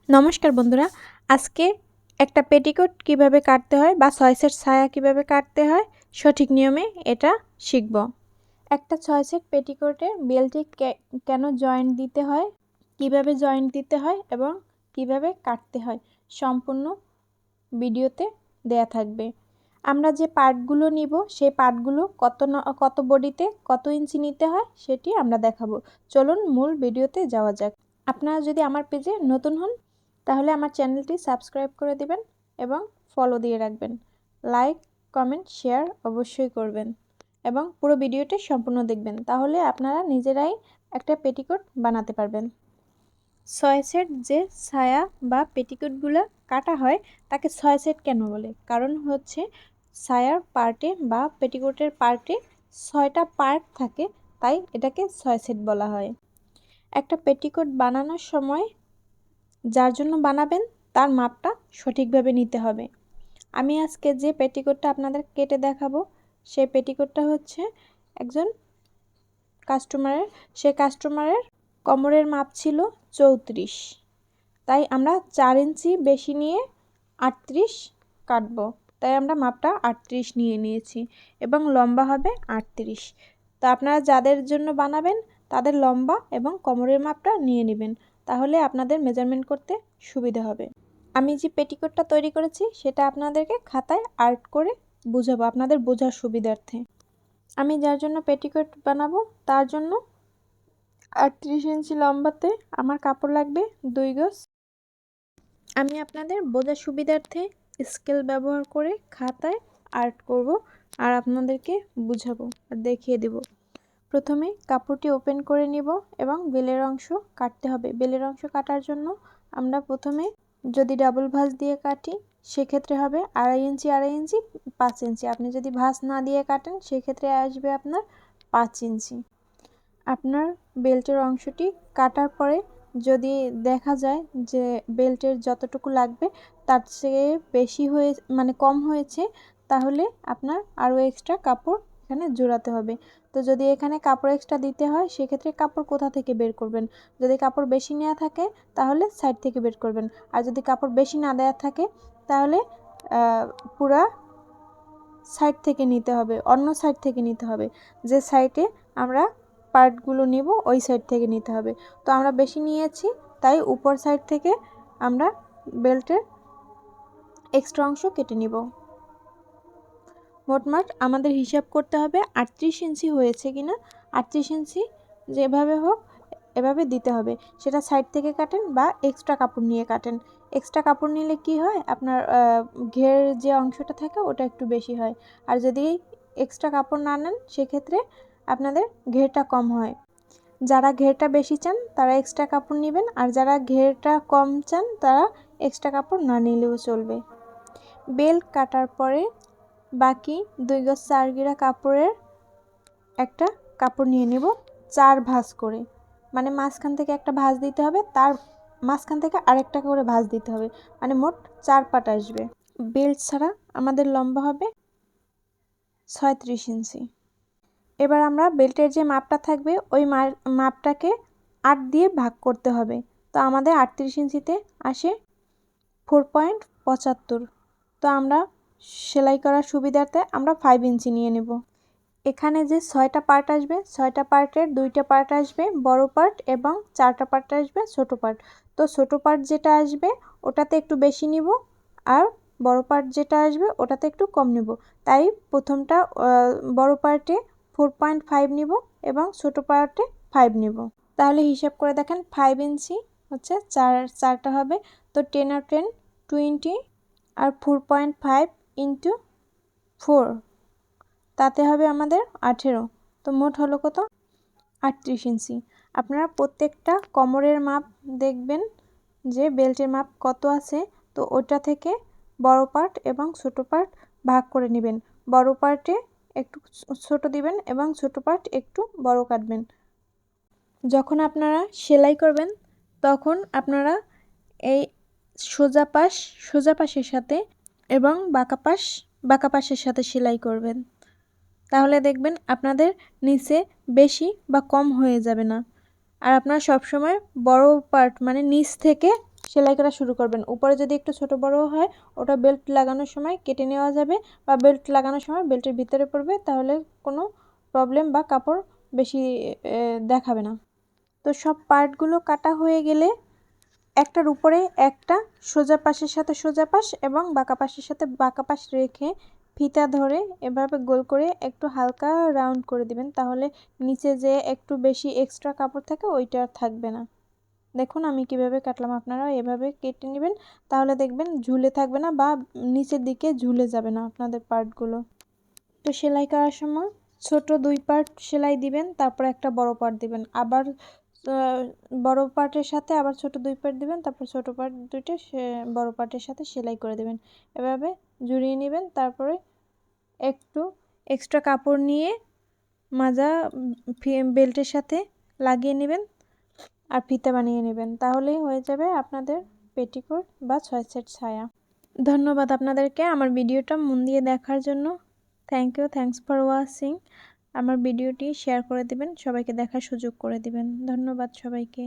নমস্কার বন্ধুরা, আজকে একটা পেটিকোট কিভাবে কাটতে হয় বা 6 সেট ছায়া কিভাবে কাটতে হয় সঠিক নিয়মে এটা শিখব। একটা 6 সেট পেটিকোটের বেল্টে কেন জয়েন্ট দিতে হয়, কিভাবে জয়েন্ট দিতে হয় এবং কিভাবে কাটতে হয় সম্পূর্ণ ভিডিওতে দেয়া থাকবে। আমরা যে পার্টগুলো নিব সেই পার্টগুলো কত বডিতে কত ইঞ্চি নিতে হয় সেটি আমরা দেখাবো। চলুন মূল ভিডিওতে যাওয়া যাক। আপনারা যদি আমার পেজে নতুন হন তাহলে আমার চ্যানেলটি সাবস্ক্রাইব করে দিবেন এবং ফলো দিয়ে রাখবেন। লাইক, কমেন্ট, শেয়ার অবশ্যই করবেন এবং পুরো ভিডিওটি সম্পূর্ণ দেখবেন, তাহলে আপনারা নিজেরাই একটা পেটিকোট বানাতে পারবেন। 6 সেট যে ছায়া বা পেটিকোটগুলো কাটা হয় তাকে 6 সেট কেন বলে? কারণ হচ্ছে ছায়ার পার্টে বা পেটিকোটের পার্টে 6টা পার্ট থাকে, তাই এটাকে 6 সেট বলা হয়। একটা পেটিকোট বানানোর সময় যার জন্য বানাবেন তার মাপটা সঠিকভাবে নিতে হবে। আমি আজকে যে পেটিকোটটা আপনাদের কেটে দেখাবো সেই পেটিকোটটা হচ্ছে একজন কাস্টমারের কোমরের মাপ ছিল 34, তাই আমরা 4 ইঞ্চি বেশি নিয়ে 38 কাটবো, তাই আমরা মাপটা 38 নিয়ে নিয়েছি এবং লম্বা হবে 38। তো আপনারা যাদের জন্য বানাবেন তাদের লম্বা এবং কোমরের মাপটা নিয়ে নেবেন, তাহলে আপনাদের মেজারমেন্ট করতে সুবিধা হবে। আমি যে পেটিকোটটা তৈরি করেছি সেটা আপনাদেরকে খাতায় আর্ট করে বুঝাবো আপনাদের বোঝার সুবিধার্থে। আমি যার জন্য পেটিকোট বানাবো তার জন্য 38 ইঞ্চি লম্বাতে আমার কাপড় লাগবে 2 গজ। আমি আপনাদের বোঝার সুবিধার্থে স্কেল ব্যবহার করে খাতায় আর্ট করব আর আপনাদেরকে বুঝাবো আর দেখিয়ে দেব। প্রথমে কাপড়টি ওপেন করে নিব এবং বেলের অংশ কাটতে হবে। বেলের অংশ কাটার জন্য আমরা প্রথমে যদি ডাবল ভাঁজ দিয়ে কাটি সেক্ষেত্রে হবে 2.5 ইঞ্চি 2.5 ইঞ্চি 5 ইঞ্চি। আপনি যদি ভাঁজ না দিয়ে কাটেন সেক্ষেত্রে আসবে আপনার 5 ইঞ্চি। আপনার বেল্টের অংশটি কাটার পরে যদি দেখা যায় যে বেল্টের যতটুকু লাগবে তার চেয়ে বেশি হয়ে কম হয়েছে, তাহলে আপনার আরও এক্সট্রা কাপড় এখানে জোড়াতে হবে। তো যদি এখানে কাপড় এক্সট্রা দিতে হয় সেক্ষেত্রে কাপড় কোথা থেকে বের করবেন? যদি কাপড় বেশি নেওয়া থাকে তাহলে সাইড থেকে বের করবেন, আর যদি কাপড় বেশি না দেওয়া থাকে তাহলে পুরা সাইড থেকে নিতে হবে, অন্য সাইড থেকে নিতে হবে। যে সাইডে আমরা পার্টগুলো নিব ওই সাইড থেকে নিতে হবে। তো আমরা বেশি নিয়েছি তাই উপর সাইড থেকে আমরা বেল্টের এক্সট্রা অংশ কেটে নিব। মোটমাট আমাদের হিসাব করতে হবে 38 ইঞ্চি হয়েছে কিনা। 38 ইঞ্চি যেভাবে হোক এভাবে দিতে হবে, সেটা সাইড থেকে কাটেন বা এক্সট্রা কাপড় নিয়ে কাটেন। এক্সট্রা কাপড় নিলে কি হয়, আপনার ঘের যে অংশটা থাকে ওটা একটু বেশি হয়, আর যদি এক্সট্রা কাপড় না নেন সেক্ষেত্রে আপনাদের ঘেরটা কম হয়। যারা ঘেরটা বেশি চান তারা এক্সট্রা কাপড় নেবেন, আর যারা ঘেরটা কম চান তারা এক্সট্রা কাপড় না নিলেও চলবে। বেল্ট কাটার পরে বাকি 2 গজ 4 গিরা কাপড়ের একটা কাপড় নিয়ে নেব 4 ভাঁজ করে, মানে মাঝখান থেকে একটা ভাঁজ দিতে হবে, তার মাঝখান থেকে আরেকটা করে ভাঁজ দিতে হবে, মানে মোট 4 পাট আসবে। বেল্ট ছাড়া আমাদের লম্বা হবে 36 ইঞ্চি। এবার আমরা বেল্টের যে মাপটা থাকবে ওই মাপটাকে 8 দিয়ে ভাগ করতে হবে। তো আমাদের 38 ইঞ্চিতে আসে 4.75। তো আমরা সেলাই করার সুবিধার্থে আমরা 5 ইঞ্চি নিয়ে নেব। এখানে যে 6টা পার্ট আসবে 6টা পার্টের 2টা পার্ট আসবে বড় পার্ট এবং 4টা পার্ট আসবে ছোট পার্ট। তো ছোট পার্ট যেটা আসবে ওটাতে একটু বেশি নিব আর বড় পার্ট যেটা আসবে ওটাতে একটু কম নিব। তাই প্রথমটা বড় পার্টে 4.5 নিব এবং ছোট পার্টে 5 নিব। তাহলে হিসাব করে দেখেন 5 ইঞ্চি হচ্ছে 4টা হবে, তো 10 আর 10 20 আর 4.5 ইন্টু 4 তাতে হবে আমাদের 18। তো মোট হলো কত? 38 ইঞ্চি। আপনারা প্রত্যেকটা কোমরের মাপ দেখবেন যে বেল্টের মাপ কত আছে, তো ওটা থেকে বড় পার্ট এবং ছোট পার্ট ভাগ করে নেবেন। বড় পার্টে একটু ছোট দিবেন এবং ছোট পার্ট একটু বড় কাটবেন। যখন আপনারা সেলাই করবেন তখন আপনারা এই সোজা পাশের সাথে এবং বাঁকা পাশের সাথে সেলাই করবেন, তাহলে দেখবেন আপনাদের নিচে বেশি বা কম হয়ে যাবে না। আর আপনারা সবসময় বড় পার্ট মানে নিচ থেকে সেলাই করা শুরু করবেন। উপরে যদি একটু ছোট বড় হয় ওটা বেল্ট লাগানোর সময় কেটে নেওয়া যাবে, বা বেল্ট লাগানোর সময় বেল্টের ভিতরে পড়বে, তাহলে কোনো প্রবলেম বা কাপড় বেশি দেখাবে না। তো সব পার্টগুলো কাটা হয়ে গেলে একটার উপরে একটা সোজা পাশের সাথে সোজা পাশ এবং বাঁকা পাশের সাথে বাঁকা পাশ রেখে ফিতা ধরে এভাবে গোল করে একটু হালকা রাউন্ড করে দিবেন, তাহলে নিচে যে একটু বেশি এক্সট্রা কাপড় থাকে ওইটা আর থাকবে না। দেখুন আমি কিভাবে কাটলাম, আপনারা এভাবে কেটে নেবেন, তাহলে দেখবেন ঝুলে থাকবে না বা নিচের দিকে ঝুলে যাবে না আপনাদের পার্টগুলো। তো সেলাই করার সময় ছোট 2 পার্ট সেলাই দিবেন, তারপর একটা বড় পার্ট দিবেন, আবার বড় পার্টের সাথে আবার ছোট 2 পার্ট দিবেন, তারপর ছোট পার্ট দুইটা বড় পার্টের সাথে সেলাই করে দেবেন। এভাবে জড়িয়ে নেবেন, তারপরে একটু এক্সট্রা কাপড় নিয়ে মাজা বেল্টের সাথে লাগিয়ে নেবেন আর ফিতা বানিয়ে নেবেন, তাহলেই হয়ে যাবে আপনাদের পেটিকোট বা 6 সেট ছায়া। ধন্যবাদ আপনাদেরকে আমার ভিডিওটা মন দিয়ে দেখার জন্য। Thanks for watching. আমার ভিডিওটি শেয়ার করে দিবেন, সবাইকে দেখার সুযোগ করে দিবেন। ধন্যবাদ সবাইকে।